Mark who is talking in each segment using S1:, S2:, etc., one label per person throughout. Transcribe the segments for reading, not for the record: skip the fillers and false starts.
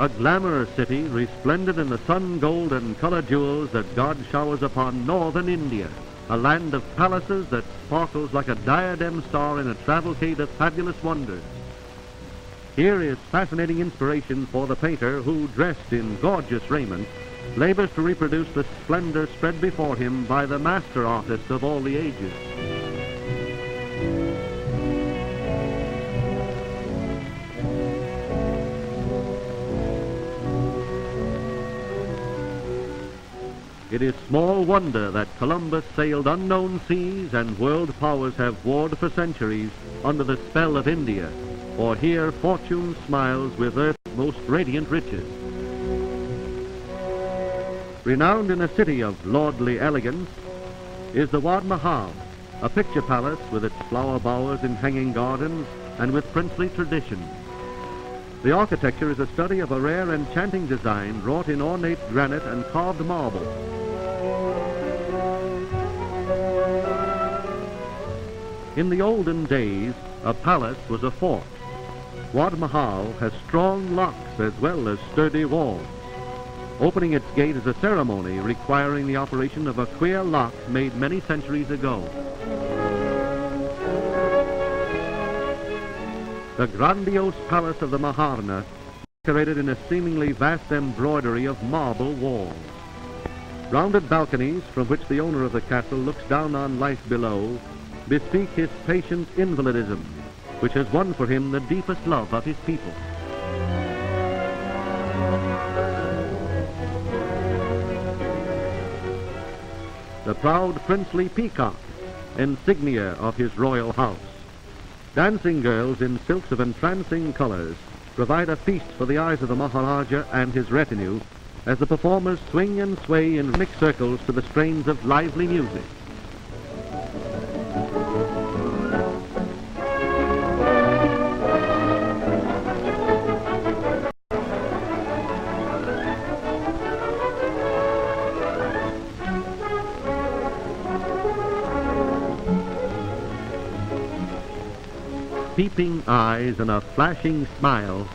S1: a glamorous city resplendent in the sun-gold and color jewels that God showers upon northern India, a land of palaces that sparkles like a diadem star in a travelcade of fabulous wonders. Here is fascinating inspiration for the painter who, dressed in gorgeous raiment, labors to reproduce the splendor spread before him by the master artist of all the ages. It is small wonder that Columbus sailed unknown seas and world powers have warred for centuries under the spell of India, for here fortune smiles with earth's most radiant riches. Renowned in a city of lordly elegance is the Taj Mahal, a picture palace with its flower bowers in hanging gardens and with princely traditions. The architecture is a study of a rare enchanting design wrought in ornate granite and carved marble. In the olden days, a palace was a fort. Taj Mahal has strong locks as well as sturdy walls. Opening its gate is a ceremony requiring the operation of a queer lock made many centuries ago. The grandiose palace of the Maharana, decorated in a seemingly vast embroidery of marble walls. Rounded balconies from which the owner of the castle looks down on life below bespeak his patient invalidism, which has won for him the deepest love of his people. The proud princely peacock, insignia of his royal house. Dancing girls in silks of entrancing colors provide a feast for the eyes of the Maharaja and his retinue as the performers swing and sway in rhythmic circles to the strains of lively music. Peeping eyes and a flashing smile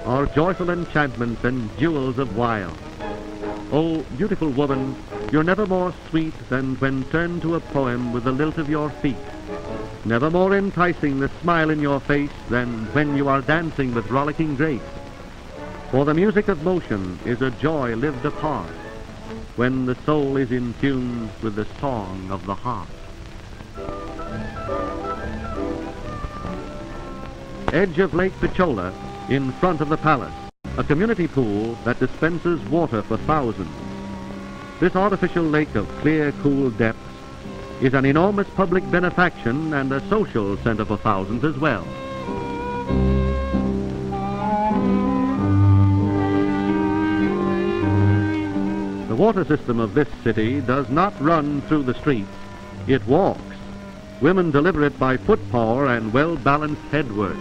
S1: are joyful enchantments and jewels of wile. Oh, beautiful woman, you're never more sweet than when turned to a poem with the lilt of your feet. Never more enticing the smile in your face than when you are dancing with rollicking grace. For the music of motion is a joy lived apart, when the soul is in tune with the song of the heart. Edge of Lake Pichola, in front of the palace, a community pool that dispenses water for thousands. This artificial lake of clear, cool depths is an enormous public benefaction and a social center for thousands as well. The water system of this city does not run through the streets, it walks. Women deliver it by foot power and well-balanced headwork.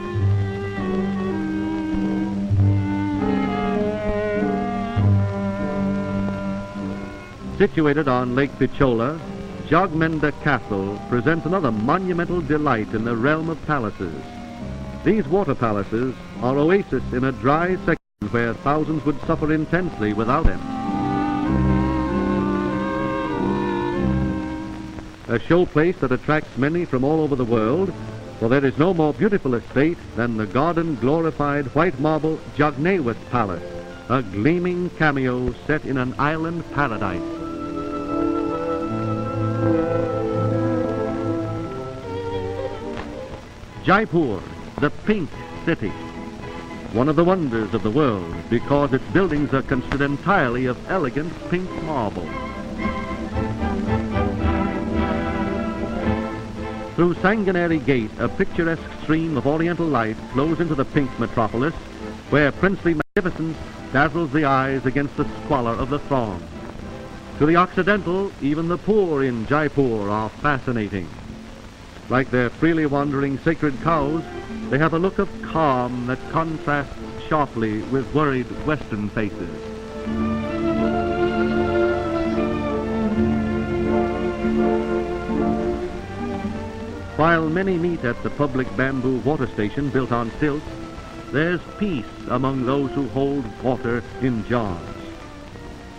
S1: Situated on Lake Pichola, Jogmenda Castle presents another monumental delight in the realm of palaces. These water palaces are oases in a dry section where thousands would suffer intensely without them. A showplace that attracts many from all over the world, for there is no more beautiful estate than the garden-glorified white marble Jagnewat Palace, a gleaming cameo set in an island paradise. Jaipur, the Pink City, one of the wonders of the world because its buildings are constructed entirely of elegant pink marble. Through Sanganeri Gate, a picturesque stream of oriental light flows into the pink metropolis, where princely magnificence dazzles the eyes against the squalor of the throng. To the Occidental, even the poor in Jaipur are fascinating. Like their freely wandering sacred cows, they have a look of calm that contrasts sharply with worried Western faces. While many meet at the public bamboo water station built on stilts, there's peace among those who hold water in jars.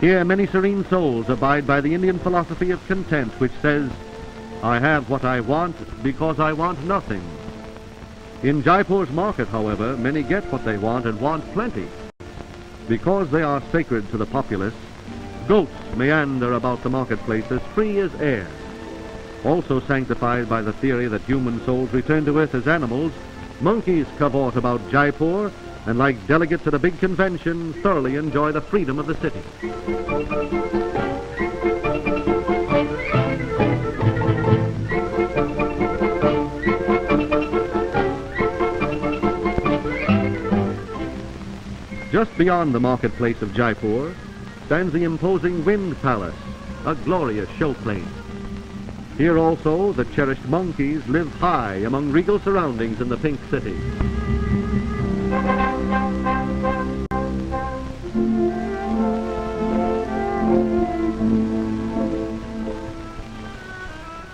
S1: Here many serene souls abide by the Indian philosophy of content, which says, I have what I want because I want nothing. In Jaipur's market, however, many get what they want and want plenty. Because they are sacred to the populace, goats meander about the marketplace as free as air. Also sanctified by the theory that human souls return to earth as animals, monkeys cavort about Jaipur and, like delegates at a big convention, thoroughly enjoy the freedom of the city. Just beyond the marketplace of Jaipur stands the imposing Wind Palace, a glorious showplace. Here also the cherished monkeys live high among regal surroundings in the Pink City.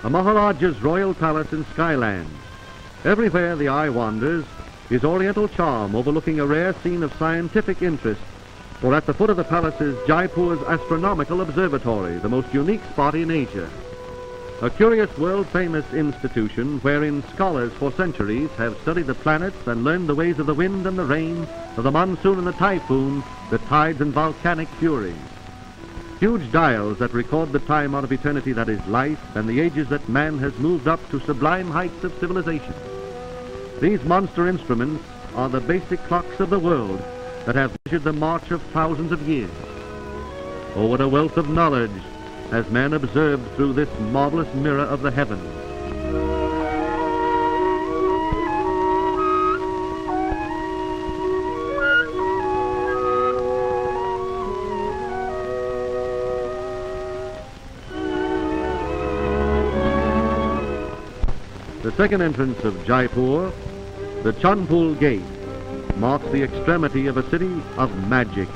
S1: A Maharaja's royal palace in Skyland. Everywhere the eye wanders is oriental charm overlooking a rare scene of scientific interest, for at the foot of the palace is Jaipur's astronomical observatory, the most unique spot in Asia. A curious world-famous institution wherein scholars for centuries have studied the planets and learned the ways of the wind and the rain, of the monsoon and the typhoon, the tides and volcanic furies. Huge dials that record the time out of eternity that is life and the ages that man has moved up to sublime heights of civilization. These monster instruments are the basic clocks of the world that have measured the march of thousands of years. Oh, what a wealth of knowledge has man observed through this marvelous mirror of the heavens. The second entrance of Jaipur, the Chandpul Gate, marks the extremity of a city of magic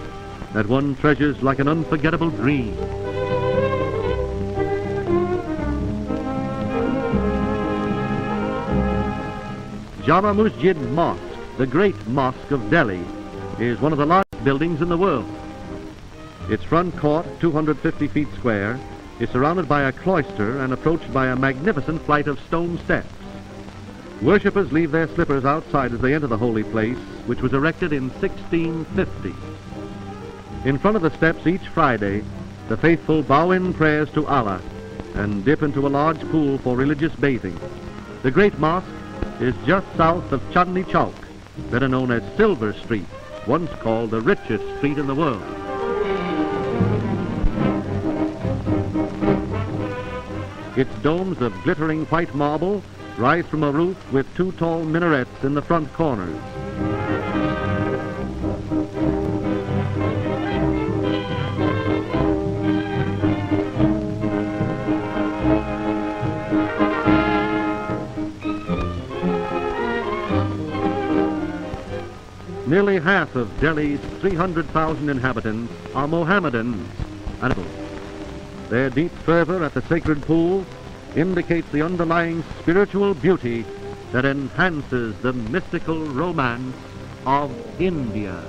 S1: that one treasures like an unforgettable dream. Jama Masjid Mosque, the great mosque of Delhi, is one of the largest buildings in the world. Its front court, 250 feet square, is surrounded by a cloister and approached by a magnificent flight of stone steps. Worshippers leave their slippers outside as they enter the holy place, which was erected in 1650. In front of the steps each Friday, the faithful bow in prayers to Allah and dip into a large pool for religious bathing. The great mosque is just south of Chandni Chowk, better known as Silver Street, once called the richest street in the world. Its domes of glittering white marble rise from a roof with two tall minarets in the front corners. Nearly half of Delhi's 300,000 inhabitants are Mohammedans, and their deep fervor at the sacred pool indicates the underlying spiritual beauty that enhances the mystical romance of India.